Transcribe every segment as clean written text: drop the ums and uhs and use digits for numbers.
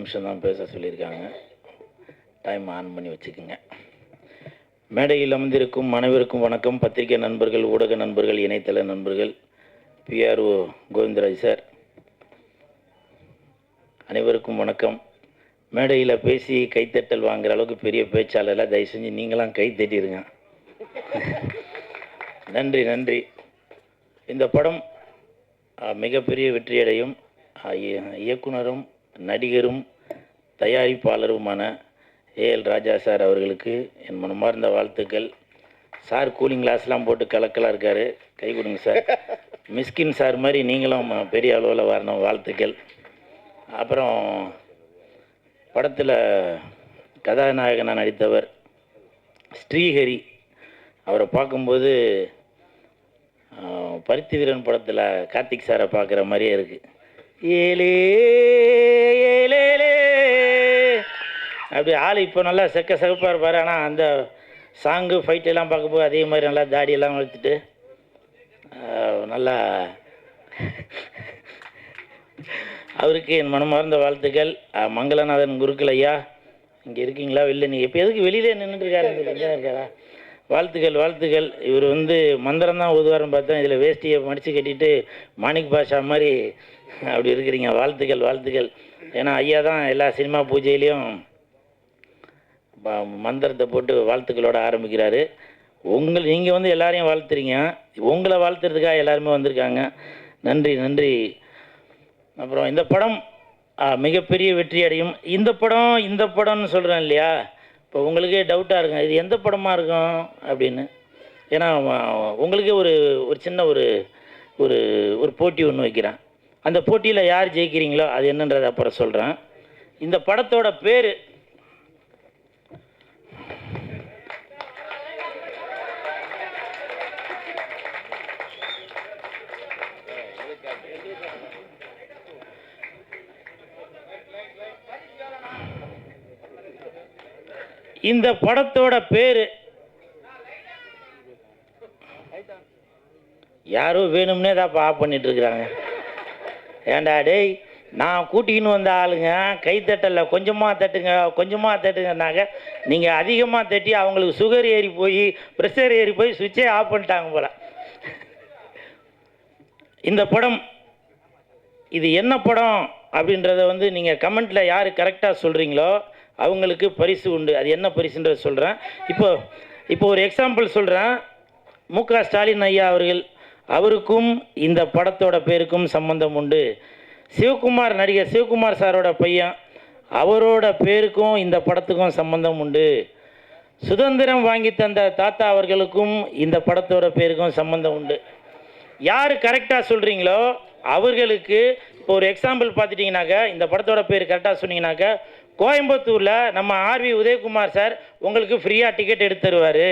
நிமிஷம் தான் பேச சொல்லியிருக்காங்க. டைம் ஆன் பண்ணி வச்சுக்கோங்க. மேடையில் அமர்ந்திருக்கும் அனைவருக்கும் வணக்கம். பத்திரிகை நண்பர்கள், ஊடக நண்பர்கள், இணையதள நண்பர்கள், பிஆர்ஓ கோவிந்தராஜ் சார் அனைவருக்கும் வணக்கம். மேடையில் பேசி கைத்தட்டல் வாங்குகிற அளவுக்கு பெரிய பேச்சாளர் தயவு செஞ்சு நீங்களாம் கை தட்டிடுங்க. நன்றி நன்றி. இந்த படம் மிகப்பெரிய வெற்றியடையும். இயக்குனரும் நடிகரும் தயாரிப்பாளருமான ஏஎல் ராஜா சார் அவர்களுக்கு என் மனமார்ந்த வாழ்த்துக்கள். சார் கூலிங் கிளாஸ்லாம் போட்டு கலக்கலாக இருக்கார், கை கொடுங்க சார். மிஸ்கின் சார் மாதிரி நீங்களும் பெரிய அளவில் வரணும், வாழ்த்துக்கள். அப்புறம் படத்தில் கதாநாயகனாக நடித்தவர் ஸ்ரீஹரி, அவரை பார்க்கும்போது பருத்தி வீரன் படத்தில் கார்த்திக் சாரை பார்க்குற மாதிரியே இருக்குது. ஏலே ஏலே அப்படி ஆள் இப்போ நல்லா செகப்பாக இருப்பார். ஆனால் அந்த சாங்கு ஃபைட்டெல்லாம் பார்க்கும்போது அதே மாதிரி நல்லா தாடியெல்லாம் வளர்த்துட்டு நல்லா அவருக்கு என் மனமார்ந்த வாழ்த்துக்கள். மங்களநாதன் குருக்கள் ஐயா இங்கே இருக்கீங்களா? வெளில நீங்கள் எப்போ எதுக்கு வெளியிலே நின்றுட்டுருக்காருன்னு இருக்காரா? வாழ்த்துக்கள் வாழ்த்துக்கள். இவர் மந்திரம் தான் ஓதுவார்னு பார்த்தேன், இதில் வேஷ்டியை மடித்து கட்டிட்டு மாணிக் பாஷா மாதிரி அப்படி இருக்கிறீங்க. வாழ்த்துக்கள் வாழ்த்துக்கள். ஏன்னா ஐயா தான் எல்லா சினிமா பூஜையிலையும் மந்திரத்தை போட்டு வாழ்த்துக்களோடு ஆரம்பிக்கிறாரு. நீங்கள் எல்லாரையும் வாழ்த்துறீங்க, உங்களை வாழ்த்துறதுக்காக எல்லாருமே வந்திருக்காங்க. நன்றி நன்றி. அப்புறம் இந்த படம் மிகப்பெரிய வெற்றி அடையும். இந்த படம்னு சொல்கிறேன் இல்லையா, இப்போ உங்களுக்கே டவுட்டாக இருக்கும் இது எந்த படமாக இருக்கும் அப்படின்னு. ஏன்னா உங்களுக்கே ஒரு சின்ன ஒரு போட்டி ஒன்று வைக்கிறேன். அந்த போட்டியில் யார் ஜெயிக்கிறீங்களோ அது என்னன்றதை அப்புறம் சொல்கிறேன். இந்த படத்தோட பேர் யாரோ வேணும்னே தான் ஆஃப் பண்ணிட்டு இருக்கிறாங்க. ஏண்டா டேய், நான் கூட்டிக்கின்னு வந்த ஆளுங்க கைத்தட்டல கொஞ்சமாக தட்டுங்கனாக்க நீங்கள் அதிகமாக தட்டி அவங்களுக்கு சுகர் ஏறி போய் ப்ரெஷர் ஏறி போய் சுவிட்சே ஆஃப் பண்ணிட்டாங்க போல. இந்த படம் இது என்ன படம் அப்படின்றத நீங்கள் கமெண்ட்டில் யார் கரெக்டாக சொல்கிறீங்களோ அவங்களுக்கு பரிசு உண்டு. அது என்ன பரிசுன்றதை சொல்கிறேன். இப்போ ஒரு எக்ஸாம்பிள் சொல்கிறேன். மு.க. ஸ்டாலின் ஐயா அவருக்கும் இந்த படத்தோட பேருக்கும் சம்பந்தம் உண்டு. நடிகர் சிவகுமார் சாரோட பையன், அவரோட பேருக்கும் இந்த படத்துக்கும் சம்பந்தம் உண்டு. சுதந்திரம் வாங்கி தந்த தாத்தா அவர்களுக்கும் இந்த படத்தோட பேருக்கும் சம்பந்தம் உண்டு. யார் கரெக்டாக சொல்கிறீங்களோ அவர்களுக்கு இப்போ ஒரு எக்ஸாம்பிள் பார்த்துட்டிங்கனாக்கா, இந்த படத்தோட பேர் கரெக்டாக சொன்னீங்கன்னாக்கா, கோயம்புத்தூரில் நம்ம ஆர்வி உதயகுமார் சார் உங்களுக்கு ஃப்ரீயாக டிக்கெட் எடுத்து தருவார்.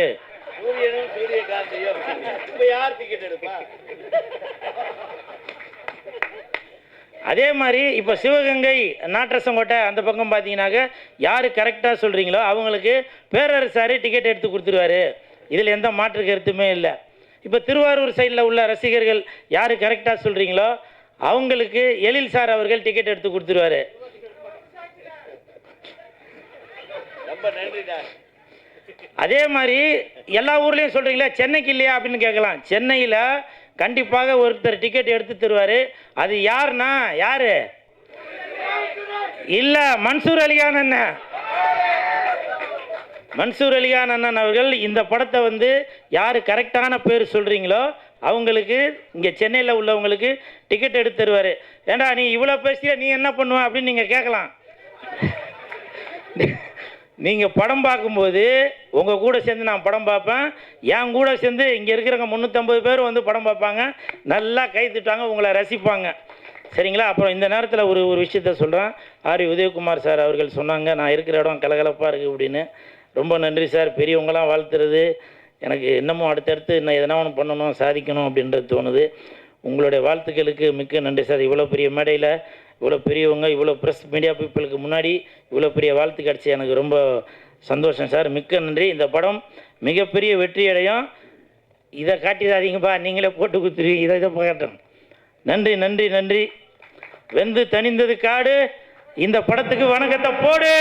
அதே மாதிரி இப்போ சிவகங்கை நாட்டரசங்கோட்டை அந்த பக்கம் பார்த்தீங்கன்னாக்க யார் கரெக்டாக சொல்கிறீங்களோ அவங்களுக்கு பேரரசாரு டிக்கெட் எடுத்து கொடுத்துருவாரு. இதில் எந்த மாற்று கருத்துமே இல்லை. இப்போ திருவாரூர் சைடில் உள்ள ரசிகர்கள் யார் கரெக்டாக சொல்கிறீங்களோ அவங்களுக்கு எழில் சார் அவர்கள் டிக்கெட் எடுத்து கொடுத்துருவாரு. அதே மாதிரி எல்லா ஊர்லேயும் சொல்கிறீங்களா, சென்னைக்கு இல்லையா அப்படின்னு கேட்கலாம். சென்னையில் கண்டிப்பாக ஒருத்தர் டிக்கெட் எடுத்து தருவார். அது யாருன்னா யார் இல்லை, மன்சூர் அலிகான் அண்ணன். மன்சூர் அலிகான் அண்ணன் அவர்கள் இந்த படத்தை யார் கரெக்டான பேர் சொல்கிறீங்களோ அவங்களுக்கு இங்கே சென்னையில் உள்ளவங்களுக்கு டிக்கெட் எடுத்து தருவார். ஏண்டா நீ இவ்வளோ பேசிய நீ என்ன பண்ணுவ அப்படின்னு நீங்கள் கேட்கலாம். நீங்கள் படம் பார்க்கும்போது உங்கள் கூட சேர்ந்து நான் படம் பார்ப்பேன், என் கூட சேர்ந்து இங்கே இருக்கிறவங்க 350 பேர் படம் பார்ப்பாங்க, நல்லா கை தட்டுவாங்க, உங்களை ரசிப்பாங்க. சரிங்களா? அப்புறம் இந்த நேரத்தில் ஒரு விஷயத்த சொல்கிறேன். ஆர்வி உதயகுமார் சார் அவர்கள் சொன்னாங்க நான் இருக்கிற இடம் கலகலப்பாக இருக்குது அப்படின்னு. ரொம்ப நன்றி சார். பெரியவங்களாம் வாழ்த்துறது எனக்கு இன்னமும் அடுத்தடுத்து இன்னும் எதனா ஒன்று பண்ணணும், சாதிக்கணும் அப்படின்றது தோணுது. உங்களுடைய வாழ்த்துக்களுக்கு மிக்க நன்றி சார். இவ்வளோ பெரிய மேடையில் இவ்வளோ பெரியவங்க, இவ்வளோ ப்ரெஸ் மீடியா பீப்புளுக்கு முன்னாடி இவ்வளோ பெரிய வாழ்த்து கிடச்சி எனக்கு ரொம்ப சந்தோஷம் சார். மிக்க நன்றி. இந்த படம் மிகப்பெரிய வெற்றி அடையும். இதை காட்டிடாதீங்கப்பா, நீங்களே போட்டு கொடுத்துருவீங்க. இதை பார்க்கட்டும். நன்றி நன்றி நன்றி. வெந்து தணிந்தது காடு, இந்த படத்துக்கு வணக்கத்தை போடு.